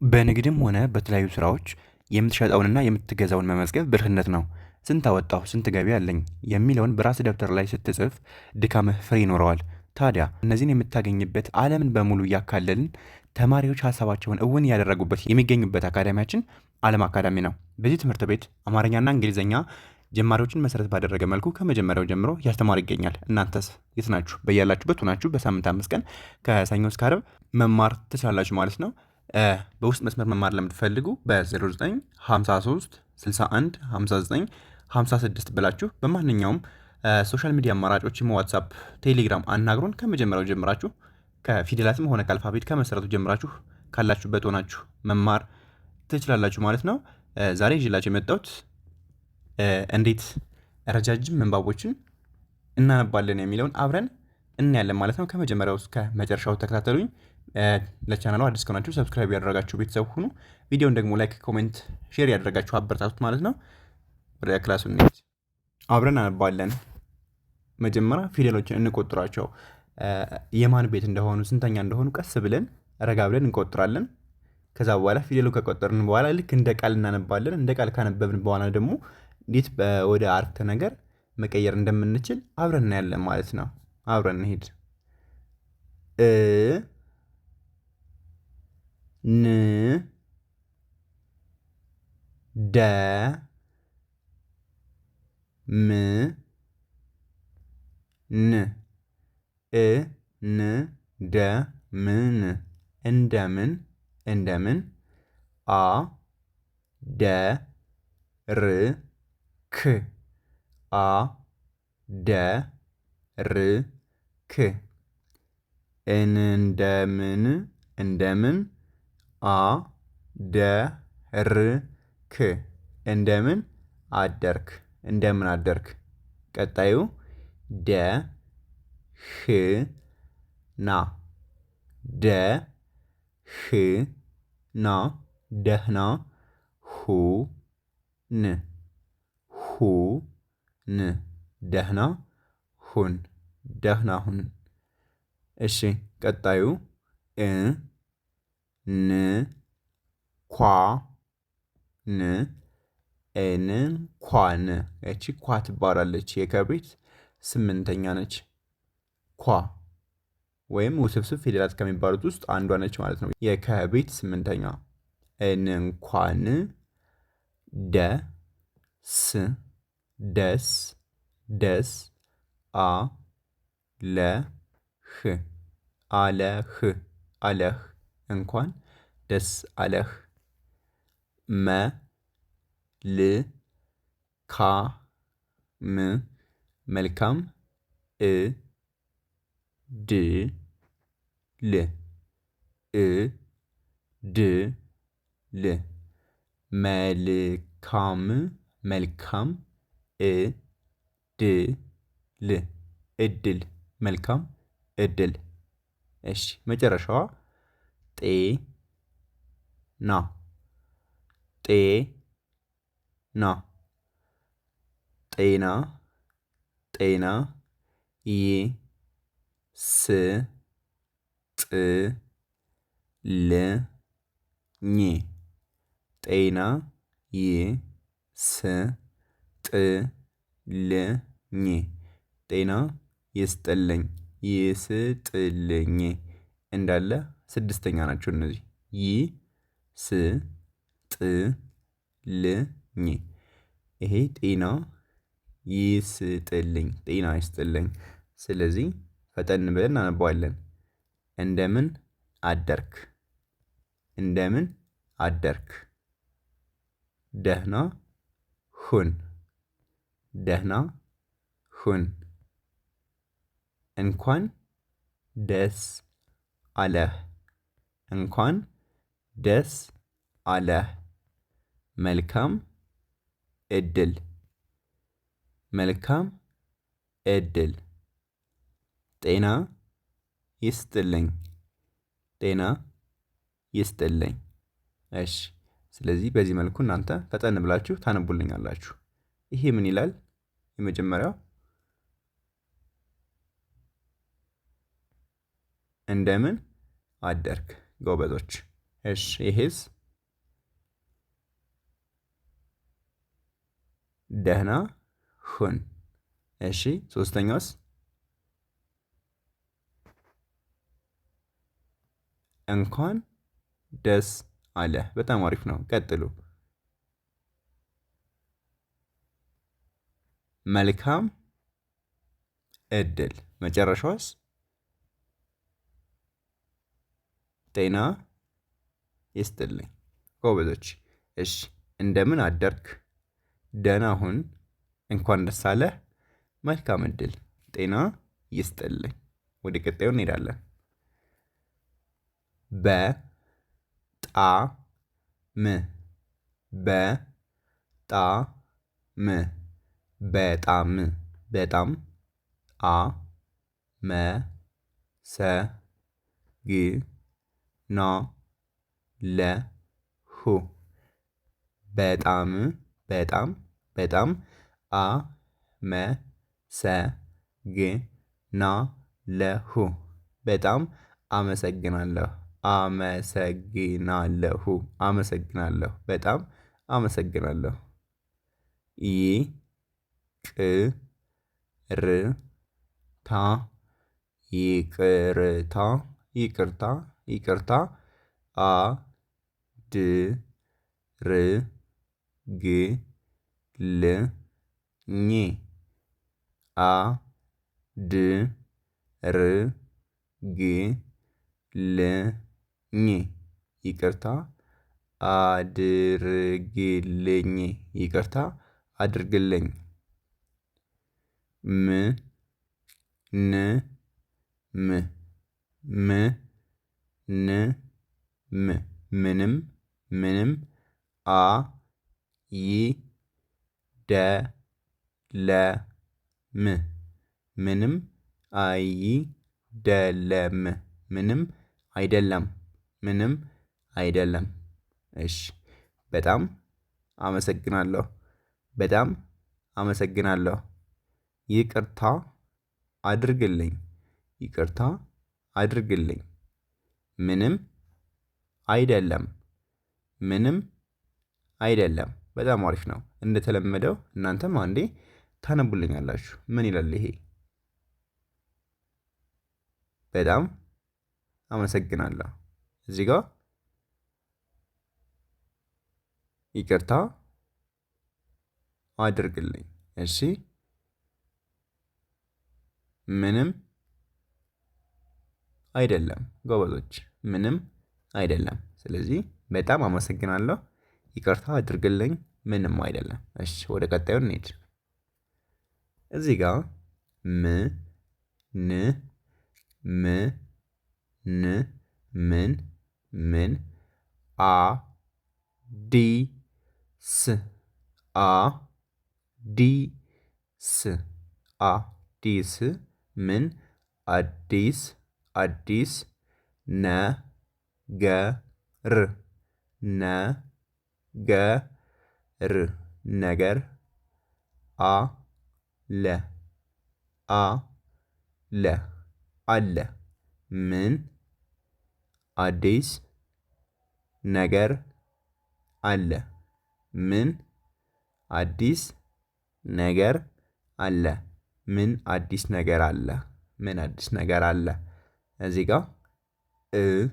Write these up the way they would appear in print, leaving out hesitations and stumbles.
በንግድም ሆነ በተለያዩ ስራዎች የምትሸጠውንና የምትገዛውን መመዝገብ ብልህነት ነው። ስንት አወጣሁ፣ ስንት ገቢ አለኝ የሚለውን በራስ ደብተር ላይ ስትጽፍ ድካምህ ፍሬ ይኖረዋል። ታዲያ እነዚህን የምታገኝበት ዓለምን በሙሉ እያካለልን ተማሪዎች ሀሳባቸውን እውን ያደረጉበት የሚገኙበት አካዳሚያችን ዓለም አካዳሚ ነው። በዚህ ትምህርት ቤት አማርኛና እንግሊዝኛ ጀማሪዎችን መሰረት ባደረገ መልኩ ከመጀመሪያው ጀምሮ ያስተማር ይገኛል። እናንተስ የት ናችሁ? በያላችሁበት ሆናችሁ በሳምንት 5 ቀን ከሰኞ እስከ ዓርብ መማር ትችላላችሁ ማለት ነው። በውስጥ መስመር መማር ለምትፈልጉ በ0953 61 59 56 ብላችሁ በማንኛውም ሶሻል ሚዲያ አማራጮችም ዋትሳፕ፣ ቴሌግራም አናግሩን። ከመጀመሪያው ጀምራችሁ ከፊደላትም ሆነ ከአልፋቤት ከመሰረቱ ጀምራችሁ ካላችሁበት ሆናችሁ መማር ትችላላችሁ ማለት ነው። ዛሬ ይዤላችሁ የመጣሁት እንዴት ረጃጅም ምንባቦችን እናነባለን የሚለውን አብረን እናያለን ማለት ነው። ከመጀመሪያው እስከ መጨረሻው ተከታተሉኝ። ለቻናሉ አዲስ ከሆናችሁ ሰብስክራይብ ያደረጋችሁ ቤተሰብ ሁኑ። ቪዲዮን ደግሞ ላይክ፣ ኮሜንት፣ ሼር ያደረጋችሁ አበረታቱት ማለት ነው። ወደ ክላሱ እንሂድ። አብረን አነባለን። መጀመሪያ ፊደሎችን እንቆጥራቸው። የማን ቤት እንደሆኑ ስንተኛ እንደሆኑ ቀስ ብለን ረጋ ብለን እንቆጥራለን። ከዛ በኋላ ፊደሉ ከቆጠርን በኋላ ልክ እንደ ቃል እናነባለን። እንደ ቃል ካነበብን በኋላ ደግሞ እንዴት ወደ አረፍተ ነገር መቀየር እንደምንችል አብረን እናያለን ማለት ነው። አብረን እንሂድ። ን ደ ም ን ን ደ ምን እንደምን እንደምን አ ደ ር ክ አ ደ ር ክ እንደምን እንደምን አ ደ ር ክ እንደምን አደርክ እንደምን አደርክ። ቀጣዩ ደ ህ ና ደ ህ ና ደህና ሁ ን ሁ ን ደህና ሁን ደህና ሁን። እሺ ቀጣዩ ን ኳ ን እንኳን። እቺ ኳ ትባላለች። የከቤት 8ኛ ነች። ኳ ወይም ውስብስብ ፊደላት ከሚባሉት ውስጥ አንዷ ነች ማለት ነው። የከቤት 8ኛ። እንኳን ደስ ደስ ደስ አለህ አለህ አለህ እንኳን ደስ አለህ። መልካም እድል መልካም መልካም እድል መልካም እድል። እሺ መጨረሻዋ ጤና ጤና ጤና ጤና ይስጥልኝ ጤና ይስጥልኝ ጤና ይስጥልኝ ይስጥልኝ እንዳለ 6ኛ ናቸው እነዚህ። ይስጥልኝ ይሄ ጤና ይስጥልኝ ጤና ይስጥልኝ። ስለዚህ ፈጠን ብለን እናነባዋለን። እንደምን አደርክ እንደምን አደርክ። ደህና ሁን ደህና ሁን። እንኳን ደስ አለህ እንኳን ደስ አለህ። መልካም እድል መልካም እድል። ጤና ይስጥልኝ ጤና ይስጥልኝ። እሺ ስለዚህ በዚህ መልኩ እናንተ ፈጠን ብላችሁ ታነቡልኛላችሁ። ይሄ ምን ይላል? የመጀመሪያው እንደምን አደርክ። ጎበዞች እሺ ይሄስ? ደህና ሁን። እሺ ሶስተኛውስ? እንኳን ደስ አለ። በጣም አሪፍ ነው። ቀጥሉ። መልካም እድል። መጨረሻውስ? ጤና ይስጥልኝ። ጎበዞች። እሺ እንደምን አደርክ? ደህና ሁን። እንኳን ደስ አለህ። መልካም እድል። ጤና ይስጥልኝ። ወደ ቀጣዩ እንሄዳለን። በጣም በጣም በጣም በጣም አመሰግናለሁ። በጣም በጣም በጣም አመሰግናለሁ። በጣም አመሰግናለሁ። አመሰግናለሁ። አመሰግናለሁ። በጣም አመሰግናለሁ። ይቅርታ ይቅርታ ይቅርታ ይቅርታ አድርግልኝ አድርግልኝ ይቅርታ አድርግልኝ ይቅርታ አድርግልኝ። ምንም ምንም አይደለም ምንም አይደለም ምንም አይደለም ምንም አይደለም። እሺ በጣም አመሰግናለሁ። በጣም አመሰግናለሁ። ይቅርታ አድርግልኝ ይቅርታ አድርግልኝ። ምንም አይደለም ምንም አይደለም። በጣም አሪፍ ነው። እንደተለመደው እናንተም አንዴ ታነቡልኛላችሁ። ምን ይላል ይሄ? በጣም አመሰግናለሁ። እዚህ ጋር ይቅርታ አድርግልኝ። እሺ ምንም አይደለም። ጎበዞች ምንም አይደለም። ስለዚህ በጣም አመሰግናለሁ፣ ይቅርታ አድርግልኝ፣ ምንም አይደለም። እሺ ወደ ቀጣዩ እንሂድ። እዚህ ጋር ም ን ም ን ምን ምን አ ዲ ስ አ ዲ ስ አ ዲ ስ ምን አዲስ አዲስ ነ ገ ር ነ ገ ር ነገር አ ለ አ ለ አለ። ምን አዲስ ነገር አለ። ምን አዲስ ነገር አለ። ምን አዲስ ነገር አለ። ምን አዲስ ነገር አለ። እዚህ ጋር እ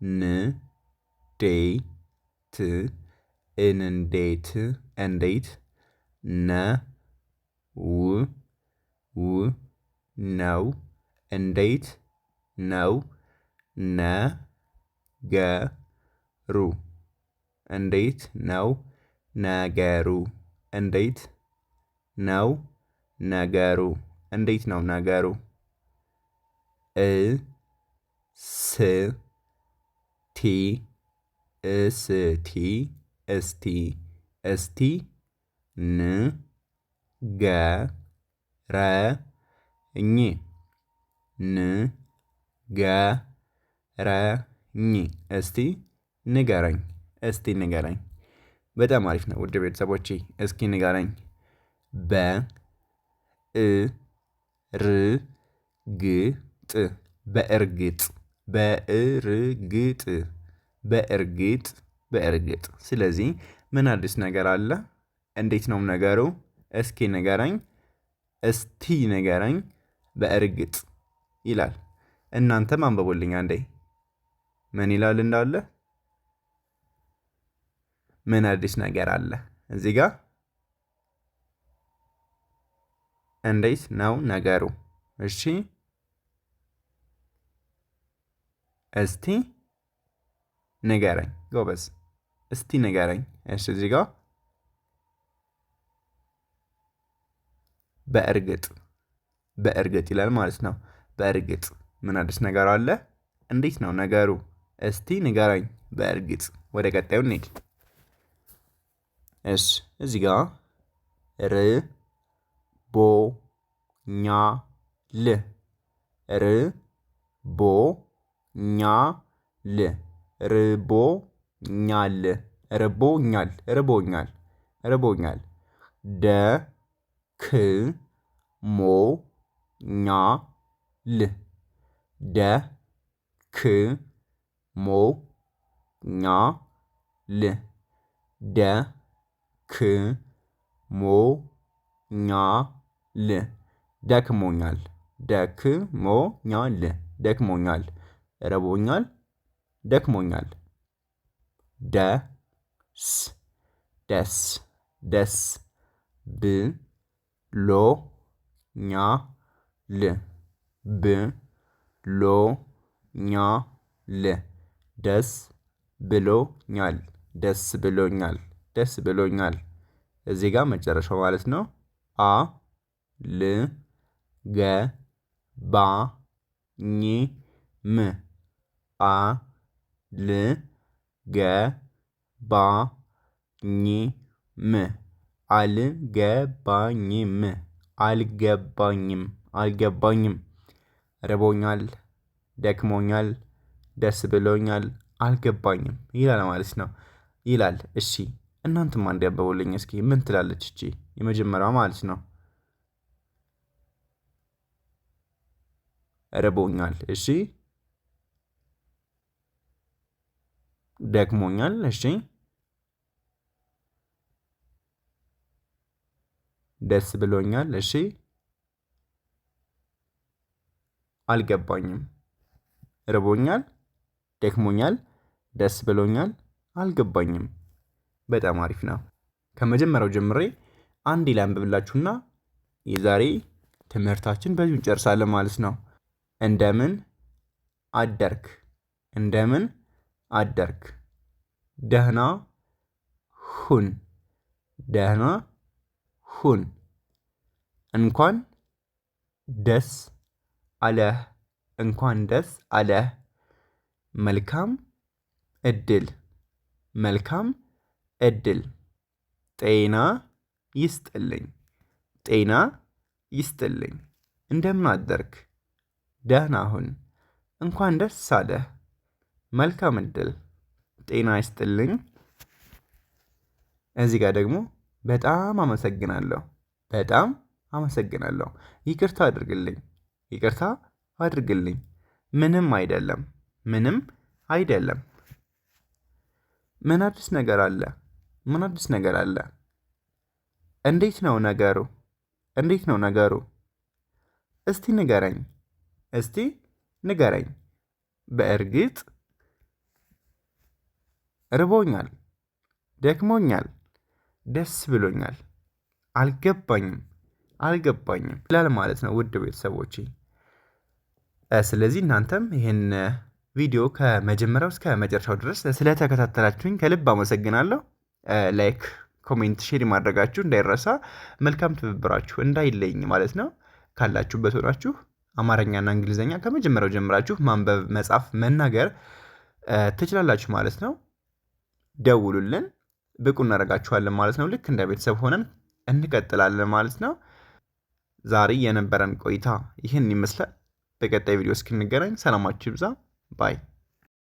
ን ዴ ት እንዴት እንዴት ነ ው ው ነው እንዴት ነው ነ ገ ሩ እንዴት ነው ነገሩ እንዴት ነው ነገሩ እንዴት ነው ነገሩ። እ ስ ቲ እስቲ እስቲ እስቲ ን ገ ረ ኝ ን ገ ረ ኝ እስቲ ንገረኝ እስቲ ንገረኝ። በጣም አሪፍ ነው ውድ ቤተሰቦቼ። እስኪ ንገረኝ። በ እ ር ግ ጥ በእርግጥ በእርግጥ በእርግጥ በእርግጥ። ስለዚህ ምን አዲስ ነገር አለ? እንዴት ነው ነገሩ? እስኪ ንገረኝ፣ እስቲ ንገረኝ፣ በእርግጥ ይላል። እናንተም አንብቡልኝ አንዴ። ምን ይላል እንዳለ? ምን አዲስ ነገር አለ? እዚህ ጋር እንዴት ነው ነገሩ? እሺ እስቲ ንገረኝ። ጎበዝ፣ እስቲ ንገረኝ። እሺ እዚህ ጋር በእርግጥ በእርግጥ ይላል ማለት ነው። በእርግጥ ምን አዲስ ነገር አለ? እንዴት ነው ነገሩ? እስቲ ንገረኝ በእርግጥ። ወደ ቀጣዩ እንሂድ። እሺ እዚህ ጋር ር ቦ ኛ ል ር ቦ ኛ ል ርቦኛል ርቦኛል ርቦኛል ርቦኛል ደ ክ ሞ ኛ ል ደ ክ ሞ ኛ ል ደ ክ ሞ ኛ ል ደክሞኛል ደክሞኛል ደክሞኛል ረቦኛል ደክሞኛል ደስ ደስ ደስ ብ ሎ ኛ ል ብ ሎ ኛ ል ደስ ብሎኛል ደስ ብሎኛል ደስ ብሎኛል። እዚህ ጋር መጨረሻው ማለት ነው። አ ል ገ ባ ኝ ም አ ል ገ ባ ኝ ም አልገባኝም አልገባኝም አልገባኝም። ርቦኛል፣ ደክሞኛል፣ ደስ ብሎኛል፣ አልገባኝም ይላል ማለት ነው። ይላል። እሺ እናንተም አንድ ያበቡልኝ እስኪ ምን ትላለች እቺ የመጀመሪያዋ ማለት ነው። ርቦኛል፣ እሺ ደክሞኛል፣ እሺ ደስ ብሎኛል፣ እሺ አልገባኝም። ርቦኛል፣ ደክሞኛል፣ ደስ ብሎኛል፣ አልገባኝም። በጣም አሪፍ ነው። ከመጀመሪያው ጀምሬ አንዴ ላንብብላችሁና የዛሬ ትምህርታችን በዚሁ እንጨርሳለን ማለት ነው። እንደምን አደርክ፣ እንደምን አደርክ። ደህና ሁን፣ ደህና ሁን። እንኳን ደስ አለህ፣ እንኳን ደስ አለህ። መልካም እድል፣ መልካም እድል። ጤና ይስጥልኝ፣ ጤና ይስጥልኝ። እንደምን አደርክ፣ ደህና ሁን፣ እንኳን ደስ አለህ፣ መልካም እድል፣ ጤና ይስጥልኝ። እዚህ ጋር ደግሞ በጣም አመሰግናለሁ፣ በጣም አመሰግናለሁ። ይቅርታ አድርግልኝ፣ ይቅርታ አድርግልኝ። ምንም አይደለም፣ ምንም አይደለም። ምን አዲስ ነገር አለ? ምን አዲስ ነገር አለ? እንዴት ነው ነገሩ? እንዴት ነው ነገሩ? እስቲ ንገረኝ፣ እስቲ ንገረኝ። በእርግጥ ርቦኛል፣ ደክሞኛል፣ ደስ ብሎኛል፣ አልገባኝም አልገባኝም ይላል ማለት ነው ውድ ቤተሰቦቼ። ስለዚህ እናንተም ይህን ቪዲዮ ከመጀመሪያው እስከ መጨረሻው ድረስ ስለተከታተላችሁኝ ከልብ አመሰግናለሁ። ላይክ፣ ኮሜንት፣ ሼር ማድረጋችሁ እንዳይረሳ፣ መልካም ትብብራችሁ እንዳይለኝ ማለት ነው። ካላችሁበት ሆናችሁ አማርኛና እንግሊዝኛ ከመጀመሪያው ጀምራችሁ ማንበብ፣ መጻፍ፣ መናገር ትችላላችሁ ማለት ነው። ደውሉልን፣ ብቁ እናደርጋችኋለን ማለት ነው። ልክ እንደ ቤተሰብ ሆነን እንቀጥላለን ማለት ነው። ዛሬ የነበረን ቆይታ ይህን ይመስላል። በቀጣይ ቪዲዮ እስክንገናኝ ሰላማችሁ ይብዛ። ባይ